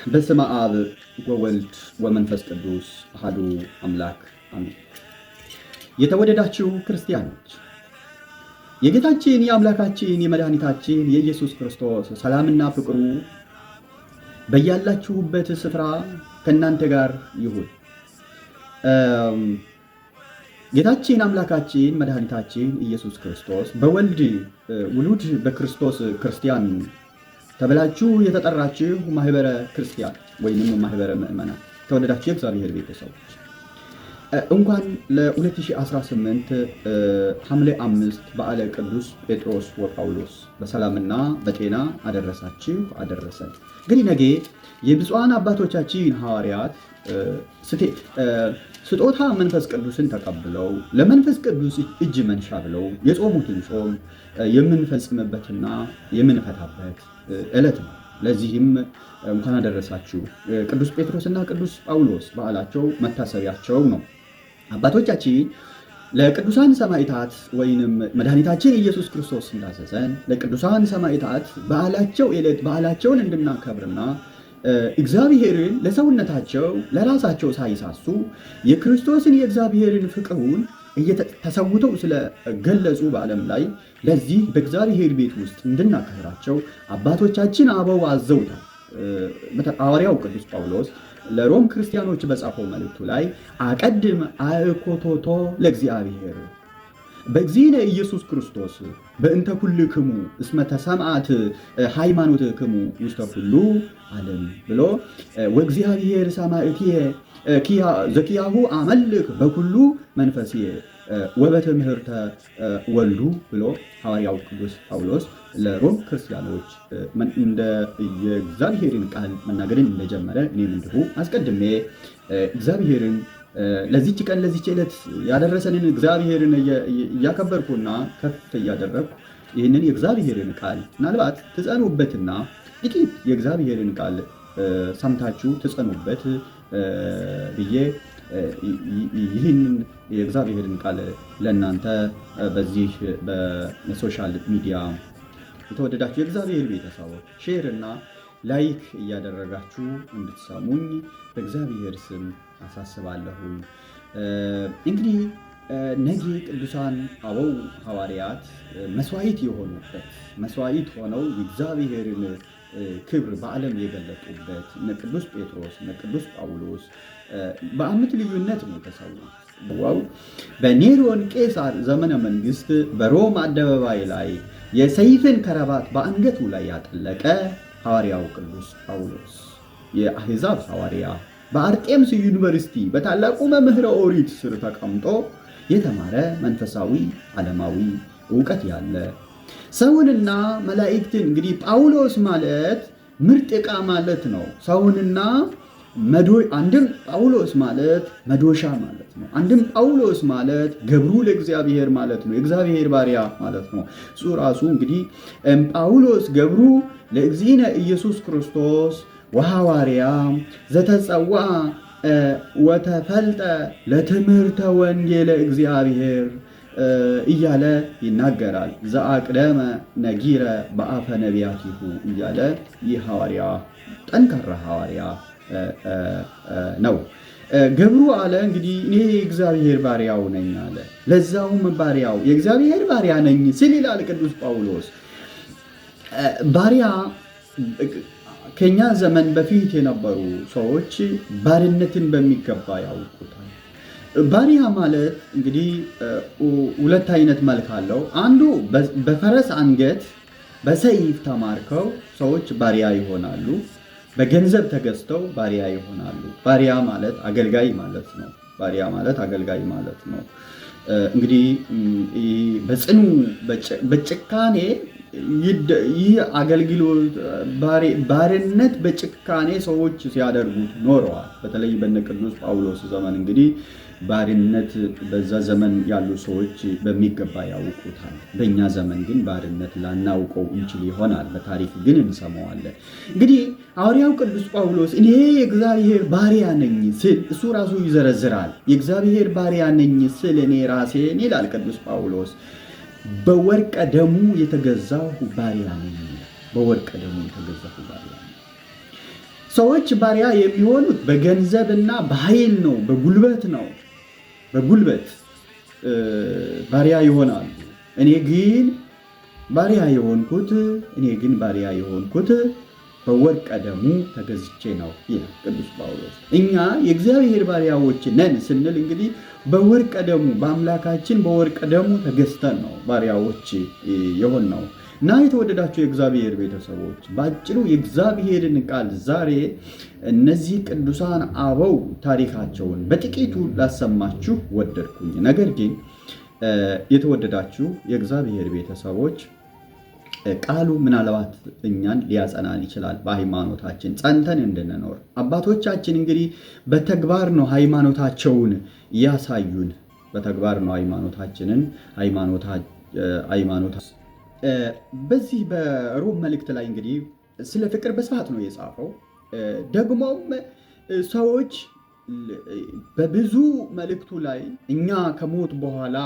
በስመ አብ ወወልድ ወመንፈስ ቅዱስ አሐዱ አምላክ አሜን። የተወደዳችሁ ክርስቲያኖች የጌታችን የአምላካችን የመድኃኒታችን የኢየሱስ ክርስቶስ ሰላምና ፍቅሩ በያላችሁበት ስፍራ ከእናንተ ጋር ይሁን። ጌታችን አምላካችን መድኃኒታችን ኢየሱስ ክርስቶስ በወልድ ውሉድ በክርስቶስ ክርስቲያን ተብላችሁ የተጠራችሁ ማህበረ ክርስቲያን ወይንም ማህበረ ምእመናን ተወደዳችሁ የእግዚአብሔር ቤተሰቦች እንኳን ለ2018 ሐምሌ 5 በዓለ ቅዱስ ጴጥሮስ ወጳውሎስ በሰላምና በጤና አደረሳችሁ አደረሰን። እንግዲህ ነገ የብፁዓን አባቶቻችን ሐዋርያት ስጦታ መንፈስ ቅዱስን ተቀብለው ለመንፈስ ቅዱስ እጅ መንሻ ብለው የጾሙትን ጾም የምንፈጽምበትና የምንፈታበት ዕለት ነው። ለዚህም እንኳን አደረሳችሁ። ቅዱስ ጴጥሮስና ቅዱስ ጳውሎስ በዓላቸው መታሰቢያቸው ነው። አባቶቻችን ለቅዱሳን ሰማዕታት ወይንም መድኃኒታችን ኢየሱስ ክርስቶስ እንዳዘዘን ለቅዱሳን ሰማዕታት በዓላቸው ዕለት በዓላቸውን እንድናከብርና እግዚአብሔርን ለሰውነታቸው ለራሳቸው ሳይሳሱ የክርስቶስን የእግዚአብሔርን ፍቅሩን ተሰውተው ስለገለጹ በዓለም ላይ ለዚህ በእግዚአብሔር ቤት ውስጥ እንድናከብራቸው አባቶቻችን አበው አዘውታል። ሐዋርያው ቅዱስ ጳውሎስ ለሮም ክርስቲያኖች በጻፈው መልእክቱ ላይ አቀድም አእኮቶቶ ለእግዚአብሔር በእግዚእነ ኢየሱስ ክርስቶስ በእንተ ኩልክሙ እስመ ተሰምዓት ሃይማኖትክሙ ውስተ ኩሉ ዓለም ብሎ ወእግዚአብሔር ሰማዕትየ ዘኪያሁ አመልክ በኩሉ መንፈስየ ወበትምህርተ ወልዱ ብሎ ሐዋርያው ቅዱስ ጳውሎስ ለሮም ክርስቲያኖች እንደ የእግዚአብሔርን ቃል መናገርን እንደጀመረ እኔም እንዲሁ አስቀድሜ እግዚአብሔርን ለዚች ቀን ለዚች ዕለት ያደረሰንን እግዚአብሔርን እያከበርኩና ከፍ እያደረግኩ ይህንን የእግዚአብሔርን ቃል ምናልባት ትጸኑበትና ጥቂት የእግዚአብሔርን ቃል ሰምታችሁ ትጸኑበት ብዬ ይህንን የእግዚአብሔርን ቃል ለእናንተ በዚህ በሶሻል ሚዲያ የተወደዳችሁ የእግዚአብሔር ቤተሰቦች ሼር እና ላይክ እያደረጋችሁ እንድትሰሙኝ በእግዚአብሔር ስም አሳስባለሁኝ። እንግዲህ ነገ ቅዱሳን አበው ሐዋርያት መስዋዕት የሆኑበት መስዋዕት ሆነው የእግዚአብሔርን ክብር በዓለም የገለጡበት እነ ቅዱስ ጴጥሮስ እነ ቅዱስ ጳውሎስ በዓመት ልዩነት ነው የተሰዉት። በኔሮን ቄሳር ዘመነ መንግስት በሮም አደባባይ ላይ የሰይፍን ከረባት በአንገቱ ላይ ያጠለቀ ሐዋርያው ቅዱስ ጳውሎስ የአሕዛብ ሐዋርያ በአርጤምስ ዩኒቨርሲቲ በታላቁ መምህረ ኦሪት ስር ተቀምጦ የተማረ መንፈሳዊ ዓለማዊ ዕውቀት ያለ ሰውንና መላእክትን እንግዲህ ጳውሎስ ማለት ምርጥ ዕቃ ማለት ነው። ሰውንና አንድም ጳውሎስ ማለት መዶሻ ማለት ነው። አንድም ጳውሎስ ማለት ገብሩ ለእግዚአብሔር ማለት ነው። የእግዚአብሔር ባሪያ ማለት ነው። እሱ ራሱ እንግዲህ ጳውሎስ ገብሩ ለእግዚእነ ኢየሱስ ክርስቶስ ወሐዋርያ ዘተጸዋ ወተፈልጠ ለትምህርተ ወንጌለ እግዚአብሔር እያለ ይናገራል። ዘአቅደመ ነጊረ በአፈ ነቢያቲሁ እያለ ይህ ሐዋርያ ጠንካራ ሐዋርያ ነው። ገብሩ አለ እንግዲህ እኔ የእግዚአብሔር ባሪያው ነኝ አለ። ለዛውም ባሪያው የእግዚአብሔር ባሪያ ነኝ ሲል ይላል ቅዱስ ጳውሎስ። ባሪያ ከኛ ዘመን በፊት የነበሩ ሰዎች ባርነትን በሚገባ ያውቁታል። ባሪያ ማለት እንግዲህ ሁለት አይነት መልክ አለው። አንዱ በፈረስ አንገት በሰይፍ ተማርከው ሰዎች ባሪያ ይሆናሉ። በገንዘብ ተገዝተው ባሪያ ይሆናሉ። ባሪያ ማለት አገልጋይ ማለት ነው። ባሪያ ማለት አገልጋይ ማለት ነው። እንግዲህ በጽኑ በጭካኔ ይህ አገልግሎት ባርነት በጭካኔ ሰዎች ሲያደርጉት ኖረዋል። በተለይ በነ ቅዱስ ጳውሎስ ዘመን እንግዲህ ባርነት በዛ ዘመን ያሉ ሰዎች በሚገባ ያውቁታል። በእኛ ዘመን ግን ባርነት ላናውቀው እንችል ይሆናል። በታሪክ ግን እንሰማዋለን። እንግዲህ ሐዋርያው ቅዱስ ጳውሎስ እኔ የእግዚአብሔር ባሪያ ነኝ ስል እሱ ራሱ ይዘረዝራል። የእግዚአብሔር ባሪያ ነኝ ስል እኔ ራሴን ይላል ቅዱስ ጳውሎስ በወርቀ ደሙ የተገዛሁ ባሪያ ነኝ። በወርቀ ደሙ የተገዛሁ ባሪያ ነኝ። ሰዎች ባሪያ የሚሆኑት በገንዘብና በኃይል ነው፣ በጉልበት ነው። በጉልበት ባሪያ ይሆናሉ። እኔ ግን ባሪያ የሆንኩት በወርቀ ደሙ ተገዝቼ ነው ይላል ቅዱስ ጳውሎስ። እኛ የእግዚአብሔር ባሪያዎች ነን ስንል እንግዲህ በወርቀ ደሙ በአምላካችን በወርቀ ደሙ ተገዝተን ነው ባሪያዎች የሆን ነው። እና የተወደዳችሁ የእግዚአብሔር ቤተሰቦች በአጭሩ የእግዚአብሔርን ቃል ዛሬ እነዚህ ቅዱሳን አበው ታሪካቸውን በጥቂቱ ላሰማችሁ ወደድኩኝ። ነገር ግን የተወደዳችሁ የእግዚአብሔር ቤተሰቦች ቃሉ ምናልባት እኛን ሊያጸናን ይችላል። በሃይማኖታችን ጸንተን እንድንኖር አባቶቻችን እንግዲህ በተግባር ነው ሃይማኖታቸውን ያሳዩን። በተግባር ነው ሃይማኖታ በዚህ በሮም መልእክት ላይ እንግዲህ ስለ ፍቅር በስፋት ነው የጻፈው። ደግሞም ሰዎች በብዙ መልእክቱ ላይ እኛ ከሞት በኋላ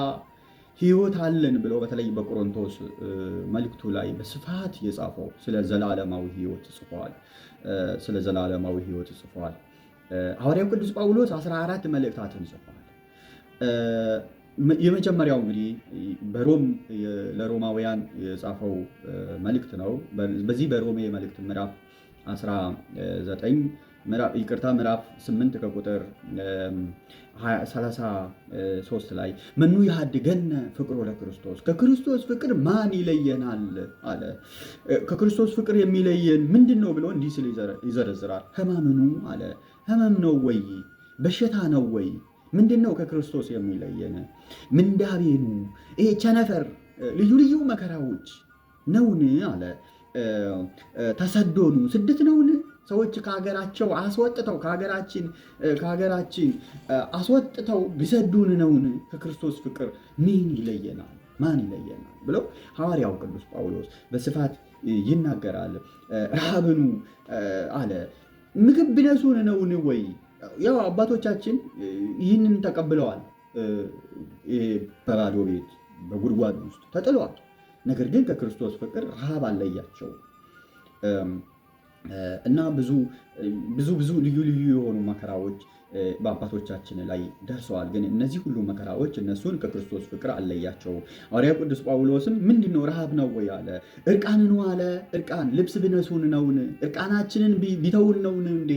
ሕይወት አለን ብለው በተለይ በቆሮንቶስ መልእክቱ ላይ በስፋት የጻፈው ስለ ዘላለማዊ ሕይወት ጽፏል። ሐዋርያው ቅዱስ ጳውሎስ 14 መልእክታትን ጽፏል። የመጀመሪያው እንግዲህ ለሮማውያን የጻፈው መልእክት ነው። በዚህ በሮሜ መልእክት ምዕራፍ 19 ምዕራፍ 8 ከቁጥር 33 ላይ መኑ ይሃድገነ ፍቅሮ ለክርስቶስ፣ ከክርስቶስ ፍቅር ማን ይለየናል አለ። ከክርስቶስ ፍቅር የሚለየን ምንድን ነው ብሎ እንዲህ ሲል ይዘረዝራል። ሕማምኑ አለ። ሕመም ነው ወይ? በሽታ ነው ወይ? ምንድን ነው ከክርስቶስ የሚለየን? ምንዳቤኑ፣ ይሄ ቸነፈር፣ ልዩ ልዩ መከራዎች ነውን አለ። ተሰዶኑ፣ ስደት ነውን? ሰዎች ከሀገራቸው አስወጥተው ከሀገራችን አስወጥተው ቢሰዱን ነውን? ከክርስቶስ ፍቅር ምን ይለየናል? ማን ይለየናል? ብለው ሐዋርያው ቅዱስ ጳውሎስ በስፋት ይናገራል። ረሃብኑ አለ። ምግብ ቢነሱን ነውን ወይ? ያው አባቶቻችን ይህንን ተቀብለዋል። በባዶ ቤት በጉድጓድ ውስጥ ተጥለዋል። ነገር ግን ከክርስቶስ ፍቅር ረሃብ አለያቸው እና ብዙ ልዩ ልዩ የሆኑ መከራዎች በአባቶቻችን ላይ ደርሰዋል። ግን እነዚህ ሁሉ መከራዎች እነሱን ከክርስቶስ ፍቅር አለያቸው። ሐዋርያው ቅዱስ ጳውሎስም ምንድነው ረሃብ ነው ወይ አለ። እርቃንን አለ። እርቃን ልብስ ብነሱን ነውን? እርቃናችንን ቢተውን ነውን እንዴ?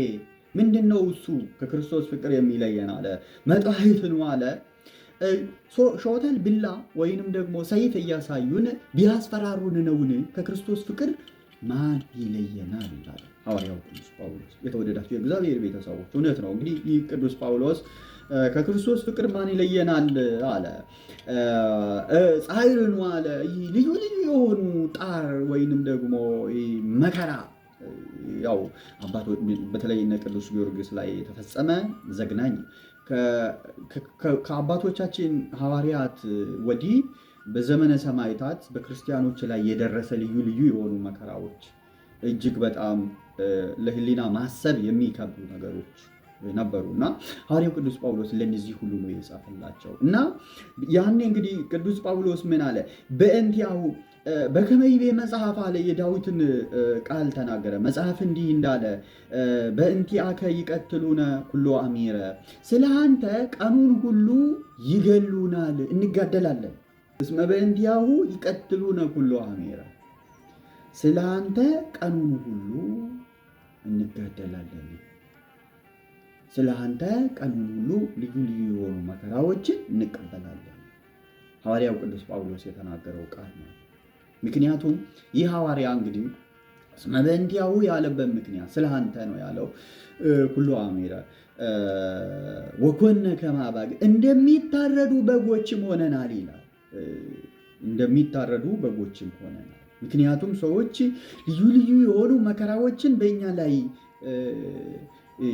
ምንድን ነው እሱ ከክርስቶስ ፍቅር የሚለየን አለ። መጥዋዕትን አለ። ሾተል ብላ ወይንም ደግሞ ሰይፍ እያሳዩን ቢያስፈራሩን ነውን? ከክርስቶስ ፍቅር ማን ይለየናል አለ ሐዋርያው ቅዱስ ጳውሎስ። የተወደዳችሁ የእግዚአብሔር ቤተሰቦች እውነት ነው እንግዲህ ይህ ቅዱስ ጳውሎስ ከክርስቶስ ፍቅር ማን ይለየናል አለ። ጻዕርን አለ። ልዩ ልዩ የሆኑ ጣር ወይንም ደግሞ መከራ ያው በተለይ እነ ቅዱስ ጊዮርጊስ ላይ የተፈጸመ ዘግናኝ ከአባቶቻችን ሐዋርያት ወዲህ በዘመነ ሰማዕታት በክርስቲያኖች ላይ የደረሰ ልዩ ልዩ የሆኑ መከራዎች እጅግ በጣም ለሕሊና ማሰብ የሚከብዱ ነገሮች ነበሩና ሐዋርያው ቅዱስ ጳውሎስ ለነዚህ ሁሉ ነው የጻፈላቸው። እና ያኔ እንግዲህ ቅዱስ ጳውሎስ ምን አለ? በእንቲአሁ በከመ ይቤ መጽሐፍ አለ። የዳዊትን ቃል ተናገረ። መጽሐፍ እንዲህ እንዳለ በእንቲአከ ይቀትሉነ ኩሎ አሚረ፣ ስለ አንተ ቀኑን ሁሉ ይገሉናል፣ እንጋደላለን። እስመ በእንቲአሁ ይቀትሉነ ኩሎ አሚረ፣ ስለ አንተ ቀኑን ሁሉ እንጋደላለን። ስለ አንተ ቀኑን ሁሉ ልዩ ልዩ የሆኑ መከራዎችን እንቀበላለን። ሐዋርያው ቅዱስ ጳውሎስ የተናገረው ቃል ነው። ምክንያቱም ይህ ሐዋርያ እንግዲህ እስመ በእንቲአሁ ያለበት ምክንያት ስለ አንተ ነው ያለው። ኩሎ አሚረ ወኮነ ከመ አባግ፣ እንደሚታረዱ በጎችም ሆነናል ይላል። እንደሚታረዱ በጎችም ሆነናል። ምክንያቱም ሰዎች ልዩ ልዩ የሆኑ መከራዎችን በእኛ ላይ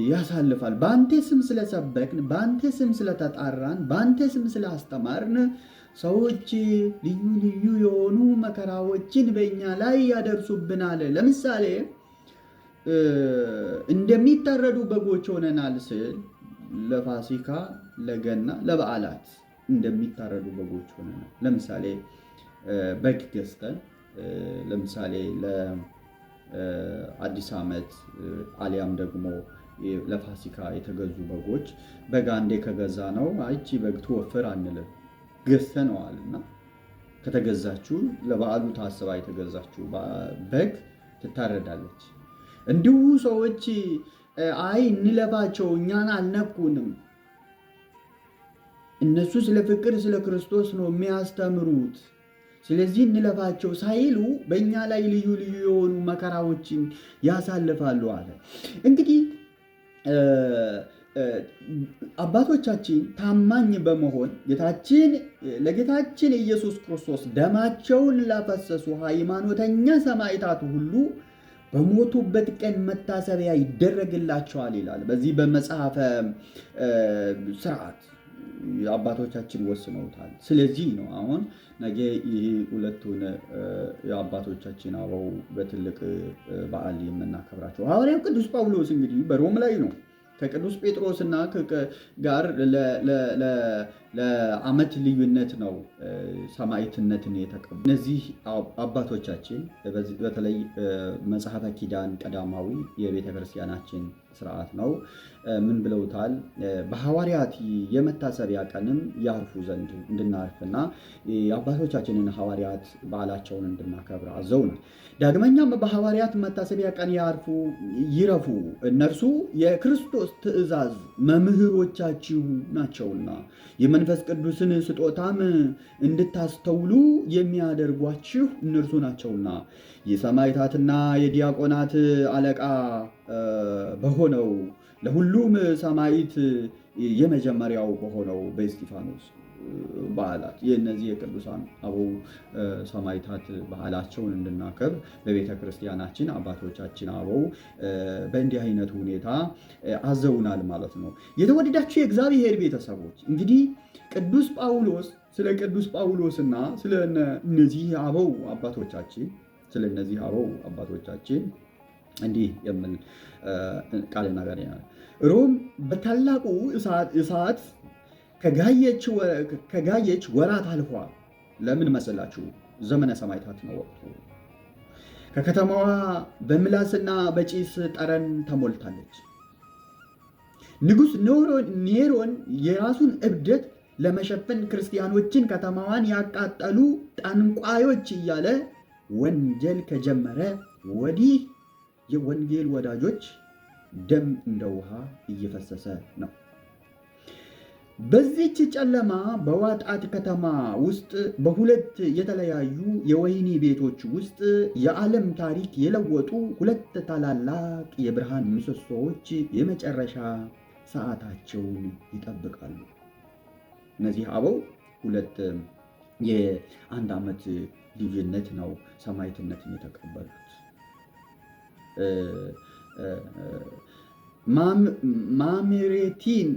ያሳልፋል። በአንተ ስም ስለሰበክን፣ በአንተ ስም ስለተጣራን፣ በአንተ ስም ስላስተማርን ሰዎች ልዩ ልዩ የሆኑ መከራዎችን በእኛ ላይ ያደርሱብናል። ለምሳሌ እንደሚታረዱ በጎች ሆነናል ስል ለፋሲካ፣ ለገና፣ ለበዓላት እንደሚታረዱ በጎች ሆነናል። ለምሳሌ በግ ገዝተን ለምሳሌ አዲስ ዓመት አሊያም ደግሞ ለፋሲካ የተገዙ በጎች በግ አንዴ ከገዛ ነው አይቺ በግ ትወፍር አንልም፣ ገዝተነዋልና ከተገዛችሁ ለበዓሉ ታስባ የተገዛችሁ በግ ትታረዳለች። እንዲሁ ሰዎች አይ እንለፋቸው እኛን አልነኩንም፣ እነሱ ስለ ፍቅር ስለ ክርስቶስ ነው የሚያስተምሩት፣ ስለዚህ እንለፋቸው ሳይሉ በእኛ ላይ ልዩ ልዩ የሆኑ መከራዎችን ያሳልፋሉ አለ። እንግዲህ አባቶቻችን ታማኝ በመሆን ለጌታችን ኢየሱስ ክርስቶስ ደማቸውን ላፈሰሱ ሃይማኖተኛ ሰማዕታት ሁሉ በሞቱበት ቀን መታሰቢያ ይደረግላቸዋል ይላል። በዚህ በመጽሐፈ ሥርዓት አባቶቻችን ወስነውታል። ስለዚህ ነው አሁን ነገ ይህ ሁለቱን የአባቶቻችን አበው በትልቅ በዓል የምናከብራቸው። ሐዋርያው ቅዱስ ጳውሎስ እንግዲህ በሮም ላይ ነው ከቅዱስ ጴጥሮስና ጋር ለዓመት ልዩነት ነው ሰማዕትነትን የተቀበሉ። እነዚህ አባቶቻችን በተለይ መጽሐፈ ኪዳን ቀዳማዊ የቤተ ክርስቲያናችን ስርዓት ነው። ምን ብለውታል? በሐዋርያት የመታሰቢያ ቀንም ያርፉ ዘንድ እንድናርፍና የአባቶቻችንን ሐዋርያት በዓላቸውን እንድናከብር አዘውናል። ዳግመኛም በሐዋርያት መታሰቢያ ቀን ይረፉ፣ እነርሱ የክርስቶስ ትእዛዝ መምህሮቻችሁ ናቸውና የመንፈስ ቅዱስን ስጦታም እንድታስተውሉ የሚያደርጓችሁ እነርሱ ናቸውና የሰማዕታትና የዲያቆናት አለቃ በሆነው ለሁሉም ሰማዕት የመጀመሪያው በሆነው በእስጢፋኖስ በዓላት የእነዚህ የቅዱሳን አበው ሰማዕታት በዓላቸውን እንድናከብር በቤተ ክርስቲያናችን አባቶቻችን አበው በእንዲህ አይነቱ ሁኔታ አዘውናል ማለት ነው። የተወደዳችሁ የእግዚአብሔር ቤተሰቦች እንግዲህ ቅዱስ ጳውሎስ ስለ ቅዱስ ጳውሎስና ስለ እነዚህ አበው አባቶቻችን እንዲህ የሚል ቃል እናገኛለን። ሮም በታላቁ እሳት ከጋየች ወራት አልፏል። ለምን መሰላችሁ? ዘመነ ሰማዕታት ነው ወቅቱ። ከከተማዋ በምላስና በጭስ ጠረን ተሞልታለች። ንጉሥ ኔሮን የራሱን እብደት ለመሸፈን ክርስቲያኖችን ከተማዋን ያቃጠሉ ጠንቋዮች እያለ ወንጀል ከጀመረ ወዲህ የወንጌል ወዳጆች ደም እንደ ውሃ እየፈሰሰ ነው። በዚች ጨለማ በዋጣት ከተማ ውስጥ በሁለት የተለያዩ የወህኒ ቤቶች ውስጥ የዓለም ታሪክ የለወጡ ሁለት ታላላቅ የብርሃን ምሰሶዎች የመጨረሻ ሰዓታቸውን ይጠብቃሉ። እነዚህ አበው ሁለት የአንድ ዓመት ልዩነት ነው ሰማዕትነትን የተቀበሉት። ማምሬቲን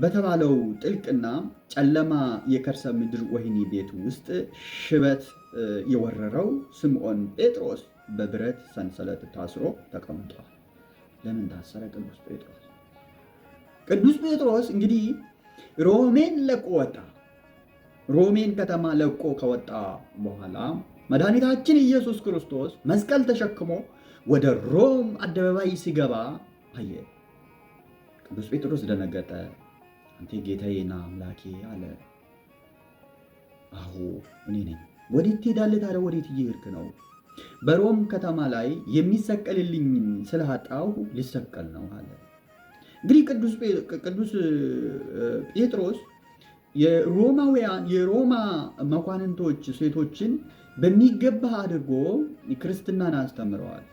በተባለው ጥልቅና ጨለማ የከርሰ ምድር ወህኒ ቤት ውስጥ ሽበት የወረረው ስምዖን ጴጥሮስ በብረት ሰንሰለት ታስሮ ተቀምጧል። ለምን ታሰረ? ቅዱስ ጴጥሮስ እንግዲህ ሮሜን ለቆ ወጣ። ሮሜን ከተማ ለቆ ከወጣ በኋላ መድኃኒታችን ኢየሱስ ክርስቶስ መስቀል ተሸክሞ ወደ ሮም አደባባይ ሲገባ አየ። ቅዱስ ጴጥሮስ ደነገጠ። አንተ ጌታዬና አምላኬ አለ። አዎ እኔ ነኝ። ወዴት ትሄዳለህ ታዲያ? ወዴት እየሄድክ ነው? በሮም ከተማ ላይ የሚሰቀልልኝ ስላጣሁ ሊሰቀል ነው አለ። እንግዲህ ቅዱስ ጴጥሮስ የሮማ መኳንንቶች ሴቶችን በሚገባ አድርጎ ክርስትናን አስተምረዋል።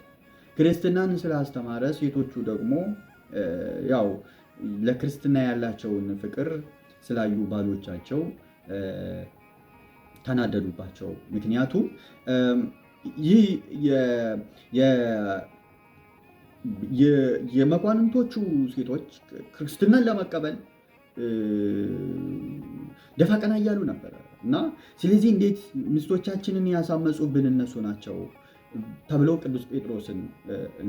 ክርስትናን ስላስተማረ ሴቶቹ ደግሞ ያው ለክርስትና ያላቸውን ፍቅር ስላዩ ባሎቻቸው ተናደዱባቸው። ምክንያቱም ይህ የመኳንንቶቹ ሴቶች ክርስትናን ለመቀበል ደፋ ቀና እያሉ ነበረ እና ስለዚህ እንዴት ሚስቶቻችንን ያሳመጹብን እነሱ ናቸው፣ ተብሎ ቅዱስ ጴጥሮስን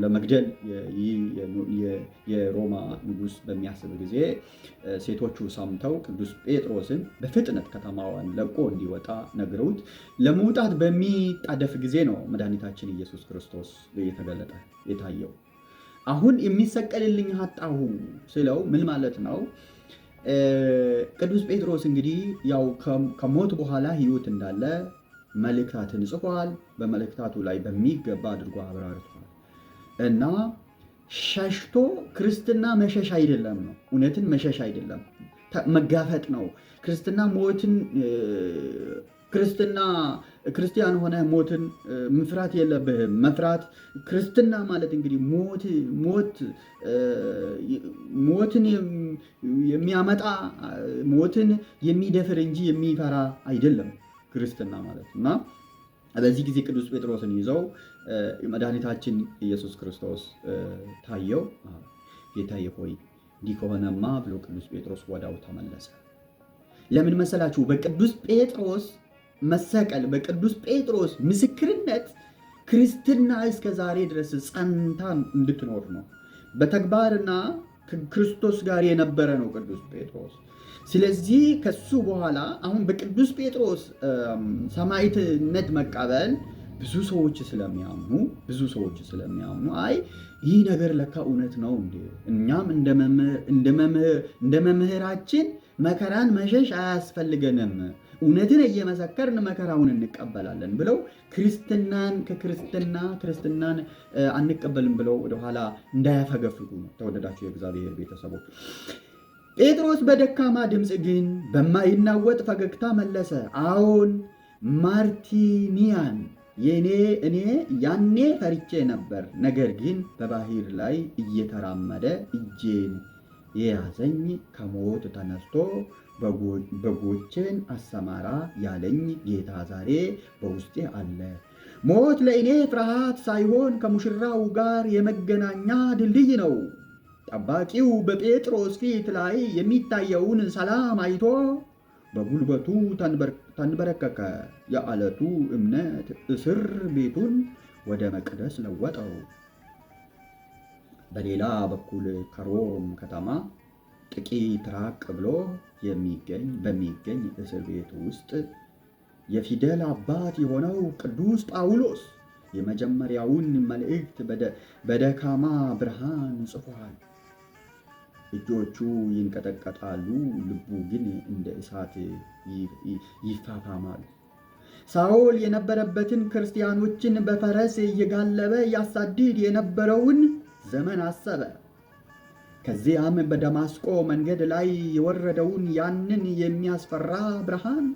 ለመግደል የሮማ ንጉሥ በሚያስብ ጊዜ ሴቶቹ ሰምተው ቅዱስ ጴጥሮስን በፍጥነት ከተማዋን ለቆ እንዲወጣ ነግረውት ለመውጣት በሚጣደፍ ጊዜ ነው መድኃኒታችን ኢየሱስ ክርስቶስ የተገለጠ የታየው። አሁን የሚሰቀልልኝ አጣሁ ስለው ምን ማለት ነው? ቅዱስ ጴጥሮስ እንግዲህ ያው ከሞት በኋላ ሕይወት እንዳለ መልእክታትን ጽፏል። በመልእክታቱ ላይ በሚገባ አድርጎ አብራርቷል። እና ሸሽቶ ክርስትና መሸሽ አይደለም ነው። እውነትን መሸሽ አይደለም፣ መጋፈጥ ነው። ክርስትና ሞትን ክርስቲያን ሆነ ሞትን መፍራት የለብህም። መፍራት ክርስትና ማለት እንግዲህ ሞትን የሚያመጣ ሞትን የሚደፍር እንጂ የሚፈራ አይደለም ክርስትና ማለት እና በዚህ ጊዜ ቅዱስ ጴጥሮስን ይዘው መድኃኒታችን ኢየሱስ ክርስቶስ ታየው። ጌታዬ ሆይ እንዲህ ከሆነማ ብሎ ቅዱስ ጴጥሮስ ወዳው ተመለሰ። ለምን መሰላችሁ? በቅዱስ ጴጥሮስ መሰቀል፣ በቅዱስ ጴጥሮስ ምስክርነት ክርስትና እስከ ዛሬ ድረስ ጸንታ እንድትኖር ነው። በተግባርና ከክርስቶስ ጋር የነበረ ነው ቅዱስ ጴጥሮስ። ስለዚህ ከሱ በኋላ አሁን በቅዱስ ጴጥሮስ ሰማዕትነት መቀበል ብዙ ሰዎች ስለሚያምኑ አይ ይህ ነገር ለካ እውነት ነው እንዴ፣ እኛም እንደ መምህራችን መከራን መሸሽ አያስፈልገንም፣ እውነትን እየመሰከርን መከራውን እንቀበላለን ብለው ክርስትናን አንቀበልም ብለው ወደኋላ እንዳያፈገፍጉ ነው። ተወደዳችሁ የእግዚአብሔር ቤተሰቦች፣ ጴጥሮስ በደካማ ድምፅ ግን በማይናወጥ ፈገግታ መለሰ፣ አዎን ማርቲኒያን እኔ ያኔ ፈርቼ ነበር፣ ነገር ግን በባህር ላይ እየተራመደ እጄን የያዘኝ ከሞት ተነስቶ በጎችን አሰማራ ያለኝ ጌታ ዛሬ በውስጤ አለ። ሞት ለእኔ ፍርሃት ሳይሆን ከሙሽራው ጋር የመገናኛ ድልድይ ነው። ጠባቂው በጴጥሮስ ፊት ላይ የሚታየውን ሰላም አይቶ በጉልበቱ ተንበረከከ። የዓለቱ እምነት እስር ቤቱን ወደ መቅደስ ለወጠው። በሌላ በኩል ከሮም ከተማ ጥቂት ራቅ ብሎ በሚገኝ እስር ቤት ውስጥ የፊደል አባት የሆነው ቅዱስ ጳውሎስ የመጀመሪያውን መልእክት በደካማ ብርሃን ጽፏል። እጆቹ ይንቀጠቀጣሉ፣ ልቡ ግን እንደ እሳት ይፋፋማል። ሳኦል የነበረበትን ክርስቲያኖችን በፈረስ እየጋለበ ያሳድድ የነበረውን ዘመን አሰበ። ከዚያም በደማስቆ መንገድ ላይ የወረደውን ያንን የሚያስፈራ ብርሃን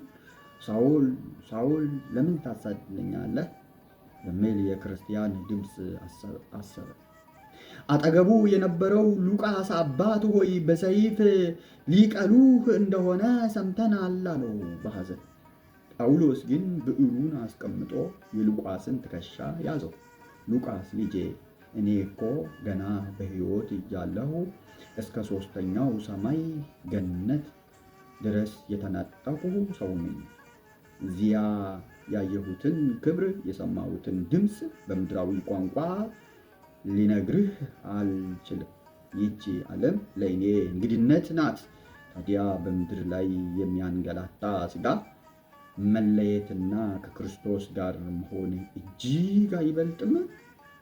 ሳኦል ለምን ታሳድደኛለህ የሚል የክርስቲያን ድምፅ አሰበ። አጠገቡ የነበረው ሉቃስ አባት ሆይ በሰይፍ ሊቀሉህ እንደሆነ ሰምተናል አለው በሐዘን። ጳውሎስ ግን ብዕሩን አስቀምጦ የሉቃስን ትከሻ ያዘው። ሉቃስ ልጄ፣ እኔ እኮ ገና በሕይወት እያለሁ እስከ 3ኛው ሰማይ ገነት ድረስ የተነጠቁ ሰው ነኝ። እዚያ ያየሁትን ክብር፣ የሰማሁትን ድምፅ በምድራዊ ቋንቋ ሊነግርህ አልችልም። ይህች ዓለም ለእኔ እንግድነት ናት። ታዲያ በምድር ላይ የሚያንገላታ ሥጋ መለየትና ከክርስቶስ ጋር መሆን እጅግ አይበልጥም?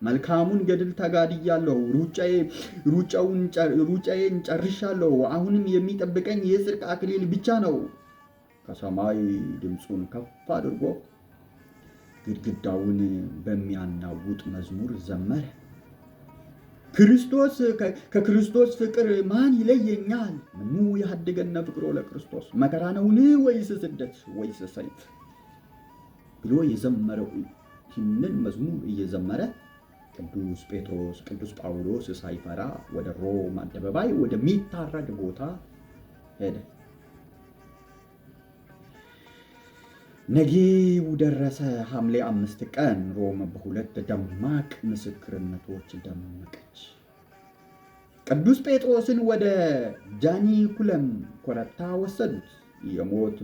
መልካሙን ገድል ተጋድያለሁ፣ ሩጫዬን ጨርሻለሁ። አሁንም የሚጠብቀኝ የጽድቅ አክሊል ብቻ ነው። ከሰማይ ድምፁን ከፍ አድርጎ ግድግዳውን በሚያናውጥ መዝሙር ዘመረ። ከክርስቶስ ፍቅር ማን ይለየኛል? ምኑ ያድገነ ፍቅሮ ለክርስቶስ፣ መከራ ነውን ወይስ ስደት ወይስ ሰይፍ ብሎ የዘመረው ይህንን መዝሙር እየዘመረ ቅዱስ ጳውሎስ ሳይፈራ ወደ ሮም አደባባይ ወደሚታረድ ቦታ ሄደ። ነጌው ደረሰ። ሐምሌ 5 ቀን ሮም በሁለት ደማቅ ምስክርነቶች ደመቀች። ቅዱስ ጴጥሮስን ወደ ጃኒኩለም ኮረብታ ወሰዱት። የሞት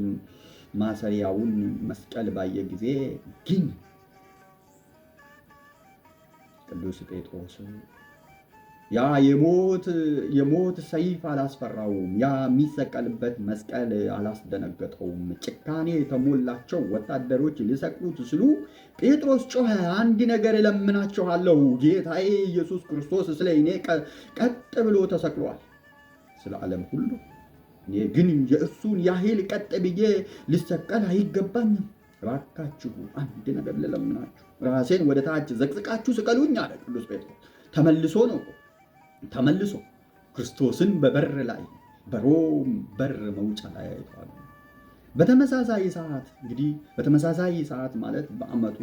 ማሰሪያውን መስቀል ባየ ጊዜ ግን ቅዱስ ጴጥሮስ ያ የሞት ሰይፍ አላስፈራውም። ያ የሚሰቀልበት መስቀል አላስደነገጠውም። ጭካኔ የተሞላቸው ወታደሮች ሊሰቅሉት ሲሉ ጴጥሮስ ጮኸ፣ አንድ ነገር እለምናችኋለሁ፣ ጌታዬ ኢየሱስ ክርስቶስ ስለ እኔ ቀጥ ብሎ ተሰቅሏል ስለ ዓለም ሁሉ። እኔ ግን የእሱን ያህል ቀጥ ብዬ ልሰቀል አይገባኝም። እባካችሁ አንድ ነገር ልለምናችሁ፣ ራሴን ወደ ታች ዘቅዝቃችሁ ስቀሉኝ አለ ቅዱስ ጴጥሮስ። ተመልሶ ክርስቶስን በበር ላይ በሮም በር መውጫ ላይ አይተዋል። በተመሳሳይ ሰዓት ማለት በዓመቱ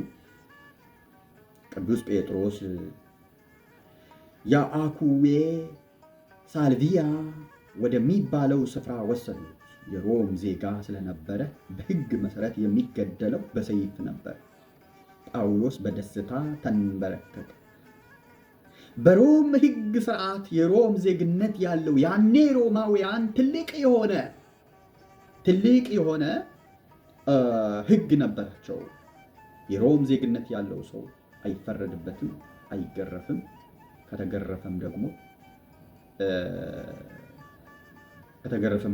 ቅዱስ ጴጥሮስ የአኩዌ ሳልቪያ ወደሚባለው ስፍራ ወሰዱት። የሮም ዜጋ ስለነበረ በሕግ መሰረት የሚገደለው በሰይፍ ነበር። ጳውሎስ በደስታ ተንበረከከ። በሮም ሕግ ስርዓት የሮም ዜግነት ያለው ያኔ ሮማውያን ትልቅ የሆነ ሕግ ነበራቸው። የሮም ዜግነት ያለው ሰው አይፈረድበትም፣ አይገረፍም። ከተገረፈም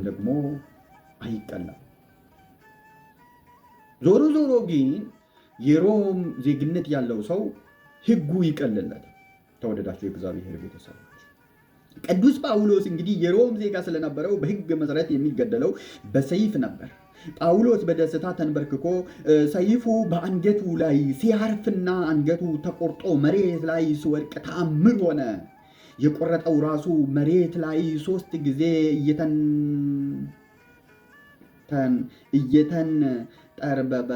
ደግሞ አይቀላም። ዞሮ ግን የሮም ዜግነት ያለው ሰው ሕጉ ይቀልለታል። ተወደዳቸው የእግዚአብሔር ቤተሰቦች፣ ቅዱስ ጳውሎስ እንግዲህ የሮም ዜጋ ስለነበረው በሕግ መሰረት የሚገደለው በሰይፍ ነበር። ጳውሎስ በደስታ ተንበርክኮ ሰይፉ በአንገቱ ላይ ሲያርፍና አንገቱ ተቆርጦ መሬት ላይ ሲወድቅ ተአምር ሆነ። የቆረጠው ራሱ መሬት ላይ 3 ጊዜ እየተንጠረበበ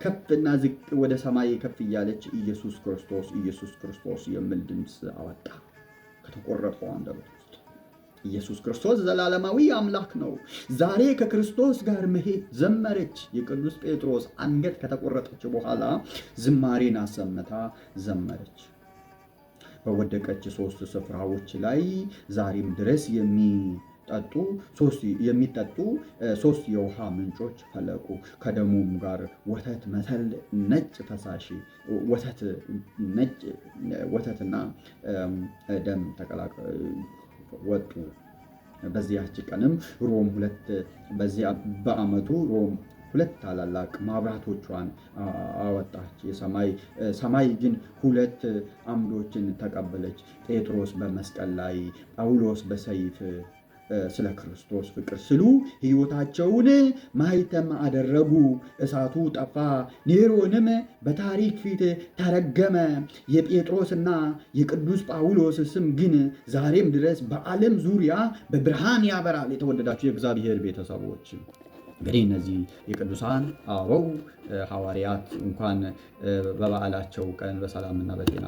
ከፍና ዝቅ ወደ ሰማይ ከፍ እያለች ኢየሱስ ክርስቶስ የሚል ድምፅ አወጣ ከተቆረጠው አንደበት ውስጥ። ኢየሱስ ክርስቶስ ዘላለማዊ አምላክ ነው። ዛሬ ከክርስቶስ ጋር መሄድ ዘመረች። የቅዱስ ጴጥሮስ አንገት ከተቆረጠች በኋላ ዝማሬን አሰምታ ዘመረች። በወደቀች 3 ስፍራዎች ላይ ዛሬም ድረስ የሚጠጡ 3 የውሃ ምንጮች ፈለቁ። ከደሙም ጋር ወተት መሰል ነጭ ፈሳሽ ወተትና ደም ወጡ። በዚያች ቀንም በዓመቱ ሮም 2 ታላላቅ መብራቶቿን አወጣች። ሰማይ ግን 2 አምዶችን ተቀበለች። ጴጥሮስ በመስቀል ላይ፣ ጳውሎስ በሰይፍ ስለ ክርስቶስ ፍቅር ሲሉ ሕይወታቸውን ማኅተም አደረጉ። እሳቱ ጠፋ። ኔሮንም በታሪክ ፊት ተረገመ። የጴጥሮስና የቅዱስ ጳውሎስ ስም ግን ዛሬም ድረስ በዓለም ዙሪያ በብርሃን ያበራል። የተወደዳችሁ የእግዚአብሔር ቤተሰቦች፣ እንግዲህ እነዚህ የቅዱሳን አበው ሐዋርያት እንኳን በበዓላቸው ቀን በሰላምና በጤና